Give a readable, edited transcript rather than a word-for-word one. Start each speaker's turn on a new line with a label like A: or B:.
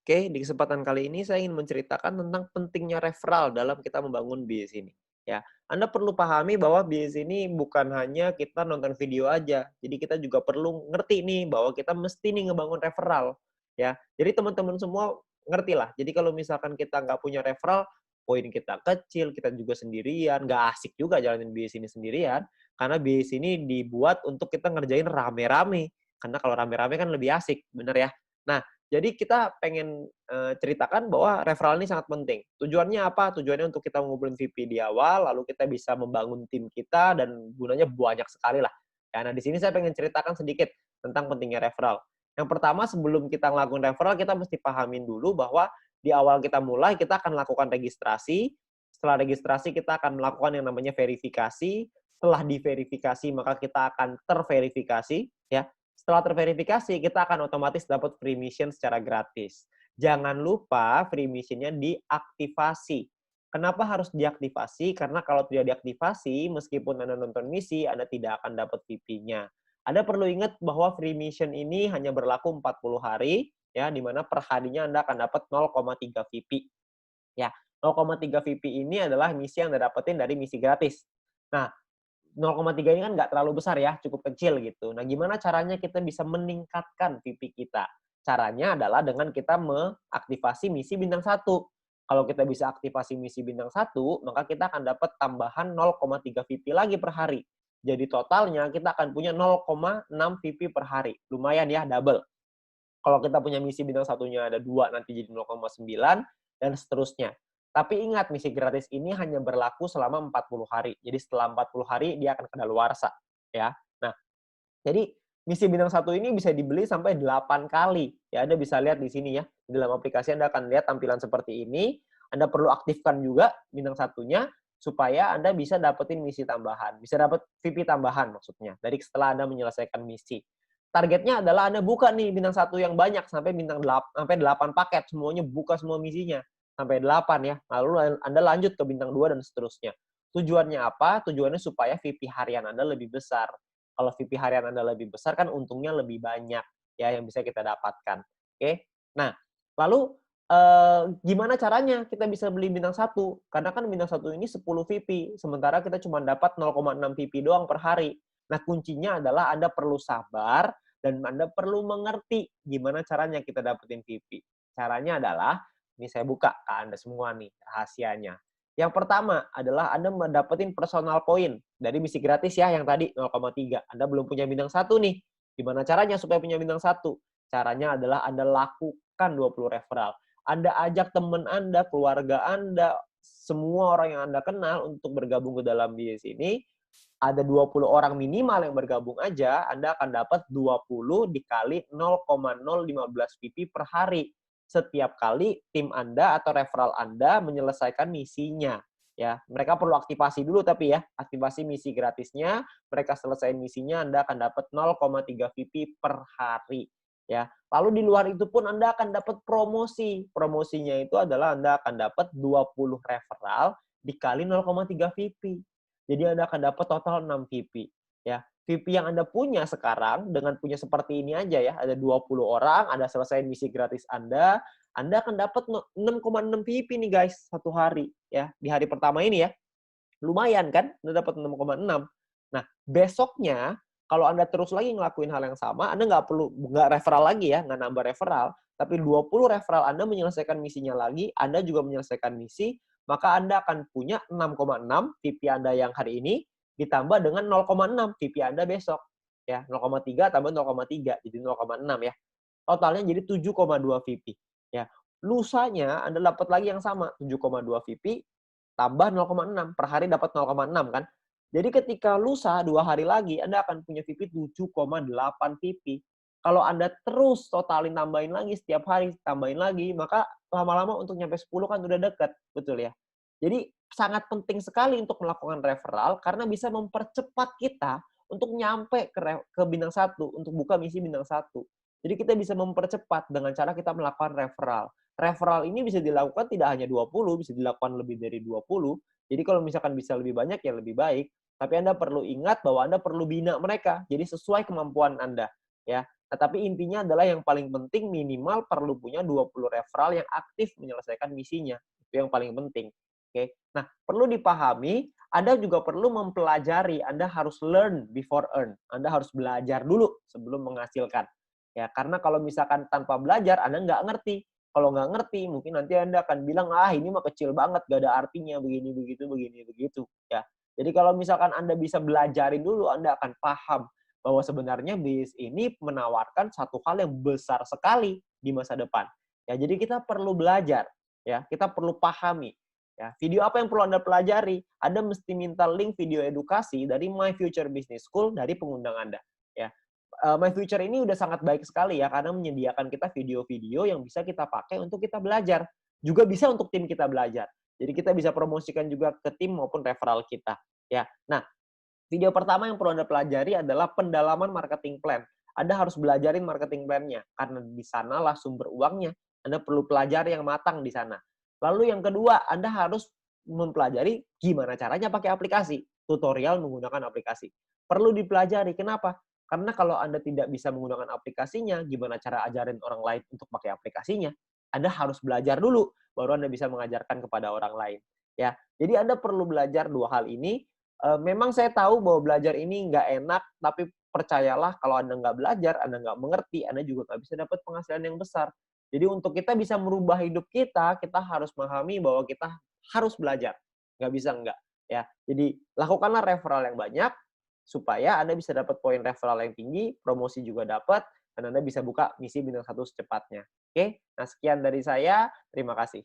A: Oke, di kesempatan kali ini saya ingin menceritakan tentang pentingnya referral dalam kita membangun bisnis ini. Ya, Anda perlu pahami bahwa bisnis ini bukan hanya kita nonton video aja. Jadi kita juga perlu ngerti nih bahwa kita mesti nih ngebangun referral. Ya, jadi teman-teman semua ngerti lah. Jadi kalau misalkan kita nggak punya referral, poin kita kecil, kita juga sendirian, nggak asik juga jalanin bisnis ini sendirian. Karena bisnis ini dibuat untuk kita ngerjain rame-rame. Karena kalau rame-rame kan lebih asik, bener ya? Nah, jadi kita pengen, ceritakan bahwa referral ini sangat penting. Tujuannya apa? Tujuannya untuk kita ngumpulin VP di awal, lalu kita bisa membangun tim kita dan gunanya banyak sekali lah. Ya, nah di sini saya pengen ceritakan sedikit tentang pentingnya referral. Yang pertama sebelum kita ngelakuin referral, kita mesti pahamin dulu bahwa di awal kita mulai, kita akan lakukan registrasi. Setelah registrasi, kita akan melakukan yang namanya verifikasi. Setelah diverifikasi, maka kita akan terverifikasi, ya. Setelah terverifikasi, kita akan otomatis dapat free mission secara gratis. Jangan lupa free mission-nya diaktifasi. Kenapa harus diaktifasi? Karena kalau tidak diaktifasi, meskipun Anda nonton misi, Anda tidak akan dapat VP-nya. Anda perlu ingat bahwa free mission ini hanya berlaku 40 hari, ya, di mana per harinya Anda akan dapat 0,3 VP. Ya, 0,3 VP ini adalah misi yang Anda dapetin dari misi gratis. Nah, 0,3 ini kan nggak terlalu besar ya, cukup kecil gitu. Nah, gimana caranya kita bisa meningkatkan VP kita? Caranya adalah dengan kita mengaktifasi misi bintang 1. Kalau kita bisa aktifasi misi bintang 1, maka kita akan dapat tambahan 0,3 VP lagi per hari. Jadi totalnya kita akan punya 0,6 VP per hari. Lumayan ya, double. Kalau kita punya misi bintang satunya ada 2, nanti jadi 0,9 dan seterusnya. Tapi ingat, misi gratis ini hanya berlaku selama 40 hari. Jadi setelah 40 hari dia akan kadaluarsa, ya. Nah, jadi misi bintang satu ini bisa dibeli sampai 8 kali. Ya, Anda bisa lihat di sini ya. Di dalam aplikasi Anda akan lihat tampilan seperti ini. Anda perlu aktifkan juga bintang satunya supaya Anda bisa dapetin misi tambahan. Bisa dapat VP tambahan maksudnya dari setelah Anda menyelesaikan misi. Targetnya adalah Anda buka nih bintang satu yang banyak sampai sampai 8 paket, semuanya buka semua misinya sampai 8 ya. Lalu Anda lanjut ke bintang 2 dan seterusnya. Tujuannya apa? Tujuannya supaya VP harian Anda lebih besar. Kalau VP harian Anda lebih besar kan untungnya lebih banyak ya yang bisa kita dapatkan. Oke. Nah, lalu gimana caranya kita bisa beli bintang satu? Karena kan bintang satu ini 10 VP, sementara kita cuma dapat 0,6 VP doang per hari. Nah, kuncinya adalah Anda perlu sabar dan Anda perlu mengerti gimana caranya kita dapetin VP. Caranya adalah, ini saya buka ke Anda semua nih rahasianya. Yang pertama adalah Anda mendapatkan personal point dari misi gratis ya yang tadi 0,3. Anda belum punya bintang satu nih. Gimana caranya supaya punya bintang satu? Caranya adalah Anda lakukan 20 referral. Anda ajak teman Anda, keluarga Anda, semua orang yang Anda kenal untuk bergabung ke dalam bisnis ini. Ada 20 orang minimal yang bergabung aja, Anda akan dapat 20 dikali 0,015 PP per hari. Setiap kali tim Anda atau referral Anda menyelesaikan misinya. Ya, mereka perlu aktivasi dulu tapi ya, aktivasi misi gratisnya, mereka selesai misinya, Anda akan dapat 0,3 VP per hari. Ya, lalu di luar itu pun Anda akan dapat promosi. Promosinya itu adalah Anda akan dapat 20 referral dikali 0,3 VP. Jadi Anda akan dapat total 6 VP. Ya, VP yang Anda punya sekarang dengan punya seperti ini aja ya, ada 20 orang, Anda selesai misi gratis Anda akan dapat 6,6 VP nih guys, satu hari ya. Di hari pertama ini ya. Lumayan kan? Anda dapat 6,6. Nah, besoknya kalau Anda terus lagi ngelakuin hal yang sama, Anda nggak referral lagi ya, nggak nambah referral, tapi 20 referral Anda menyelesaikan misinya lagi, Anda juga menyelesaikan misi, maka Anda akan punya 6,6 VP Anda yang hari ini ditambah dengan 0,6 VP Anda besok. Ya, 0,3 tambah 0,3 jadi 0,6 ya. Totalnya jadi 7,2 VP. Ya. Lusanya Anda dapat lagi yang sama, 7,2 VP tambah 0,6 per hari dapat 0,6 kan. Jadi ketika lusa 2 hari lagi Anda akan punya VP 7,8 VP. Kalau Anda terus totalin tambahin lagi setiap hari, tambahin lagi, maka lama-lama untuk nyampe 10 kan udah dekat, betul ya. Jadi sangat penting sekali untuk melakukan referral karena bisa mempercepat kita untuk nyampe ke bintang 1, untuk buka misi bintang 1. Jadi kita bisa mempercepat dengan cara kita melakukan referral. Referral ini bisa dilakukan tidak hanya 20, bisa dilakukan lebih dari 20. Jadi kalau misalkan bisa lebih banyak ya lebih baik. Tapi Anda perlu ingat bahwa Anda perlu bina mereka. Jadi sesuai kemampuan Anda. Ya. Nah, tapi intinya adalah yang paling penting minimal perlu punya 20 referral yang aktif menyelesaikan misinya. Itu yang paling penting. Oke. Nah, perlu dipahami, Anda juga perlu mempelajari. Anda harus learn before earn. Anda harus belajar dulu sebelum menghasilkan. Ya, karena kalau misalkan tanpa belajar, Anda nggak ngerti. Kalau nggak ngerti, mungkin nanti Anda akan bilang, ah ini mah kecil banget, gak ada artinya, begini, begitu, begini, begitu. Ya. Jadi kalau misalkan Anda bisa belajarin dulu, Anda akan paham bahwa sebenarnya bisnis ini menawarkan satu hal yang besar sekali di masa depan. Ya, jadi kita perlu belajar, ya, kita perlu pahami. Ya, video apa yang perlu Anda pelajari? Anda mesti minta link video edukasi dari My Future Business School dari pengundang Anda. Ya, My Future ini udah sangat baik sekali ya karena menyediakan kita video-video yang bisa kita pakai untuk kita belajar. Juga bisa untuk tim kita belajar. Jadi kita bisa promosikan juga ke tim maupun referral kita. Ya, nah video pertama yang perlu Anda pelajari adalah pendalaman marketing plan. Anda harus belajarin marketing plan-nya, karena di sanalah sumber uangnya. Anda perlu pelajari yang matang di sana. Lalu yang kedua, Anda harus mempelajari gimana caranya pakai aplikasi. Tutorial menggunakan aplikasi. Perlu dipelajari. Kenapa? Karena kalau Anda tidak bisa menggunakan aplikasinya, gimana cara ajarin orang lain untuk pakai aplikasinya? Anda harus belajar dulu, baru Anda bisa mengajarkan kepada orang lain. Ya, jadi Anda perlu belajar dua hal ini. Memang saya tahu bahwa belajar ini nggak enak, tapi percayalah kalau Anda nggak belajar, Anda nggak mengerti, Anda juga nggak bisa dapat penghasilan yang besar. Jadi untuk kita bisa merubah hidup kita harus memahami bahwa kita harus belajar. Nggak bisa nggak. Ya. Jadi lakukanlah referral yang banyak, supaya Anda bisa dapat poin referral yang tinggi, promosi juga dapat, dan Anda bisa buka misi bintang 1 secepatnya. Oke, nah sekian dari saya, terima kasih.